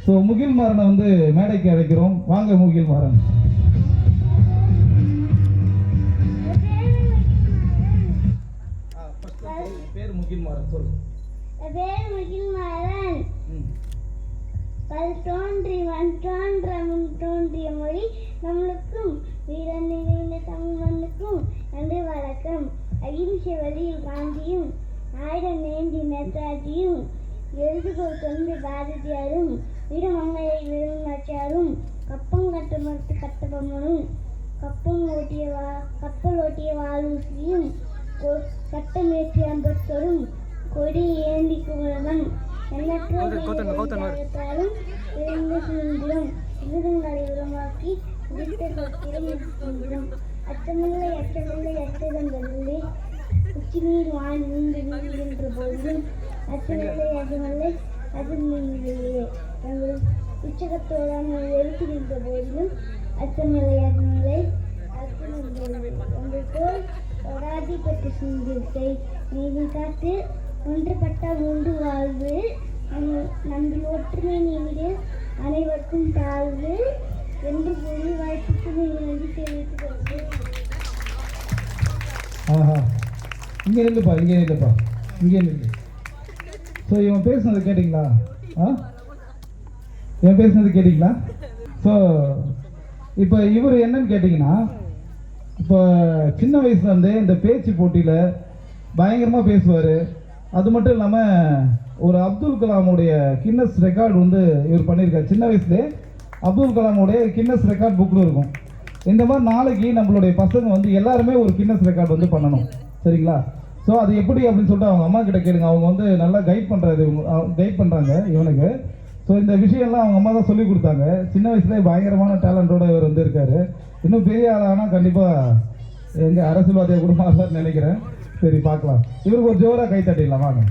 So முகில் மாறனை வந்து மேடைக்கு அழைக்கிறோம். வாங்க முகில் மாறன். பேர் முகில் மாறன், சொல்லு. பேர் முகில் மாறன். பல் தோன்றி மண் தோன்ற முன் தோன்றிய மொழி நம்மளுக்கும் வீரன் நிறைந்த தமிழ் மண்ணுக்கும் நன்றி வணக்கம். அகிம்சை வழியில் காந்தியும் ஆயிரம் நேந்தி நேதாஜியும் எழுதுகோள் கொண்டு பாரதியாரும் வீரமங்கையை விரும்பாச்சாரும் கப்பம் கட்டு மறுத்து கட்டபொம்மனும் கப்பல் ஓட்டிய வாலூசியும் சட்டமேற்றி அம்பேத்கரும் கொடி ஏந்தி குமரவன் எண்ணற்றாலும் இருந்து சுதந்திரம் விருதுங்களை உருவாக்கி சுதந்திரம் அச்சமில்லை அச்சதங்களில்லை உச்சிநீர் வாழ்ந்து நீங்கின்ற போதிலும் அச்சமில்லை அதுமல்லை அது நீங்கிலே தங்கள் உச்சகத்தோடான எழுத்துகின்ற போதிலும் அச்சமில்லை அதுமல்லை உங்களுக்கு ஒராதிபட்ட சிந்தித்தை நீதி காத்து ஒன்றுபட்ட ஒன்று வாழ்வு நம்பில் ஒற்றுமை நீடு அனைவருக்கும் தாழ்வு என்று கூறி வாய்ப்புக்கு நன்றி தெரிவித்துக் கொள்கிறேன். இங்கே நில்லுப்பா. ஸோ இவன் பேசுனது கேட்டிங்களா? ஸோ இப்போ இவர் என்னன்னு கேட்டிங்கன்னா, இப்போ சின்ன வயசுலேருந்தே இந்த பேச்சு போட்டியில் பயங்கரமாக பேசுவார். அது மட்டும் இல்லாமல் ஒரு அப்துல் கலாமுடைய கின்னஸ் ரெக்கார்டு வந்து இவர் பண்ணியிருக்கார். சின்ன வயசுலேயே அப்துல் கலாமுடைய கின்னஸ் ரெக்கார்ட் புக்கில் இருக்கும். இந்த மாதிரி நாளைக்கு நம்மளுடைய பசங்க வந்து எல்லாருமே ஒரு கின்னஸ் ரெக்கார்டு வந்து பண்ணணும், சரிங்களா? ஸோ அது எப்படி அப்படின்னு சொல்லிட்டு அவங்க அம்மா கிட்ட கேளுங்க. அவங்க வந்து நல்லா கைட் பண்ணுறாங்க இவனுக்கு. ஸோ இந்த விஷயம்லாம் அவங்க அம்மா தான் சொல்லி கொடுத்தாங்க. சின்ன வயசுலேயே பயங்கரமான டேலண்டோட இவர் வந்து இருக்காரு. இன்னும் பெரிய ஆளானால் கண்டிப்பாக எங்கள் அரசியல்வாதியை கூட மாறுவார்னு நினைக்கிறேன். சரி, பார்க்கலாம். இவருக்கு ஒரு ஜோராக கை தட்டிடலாம் வாங்க.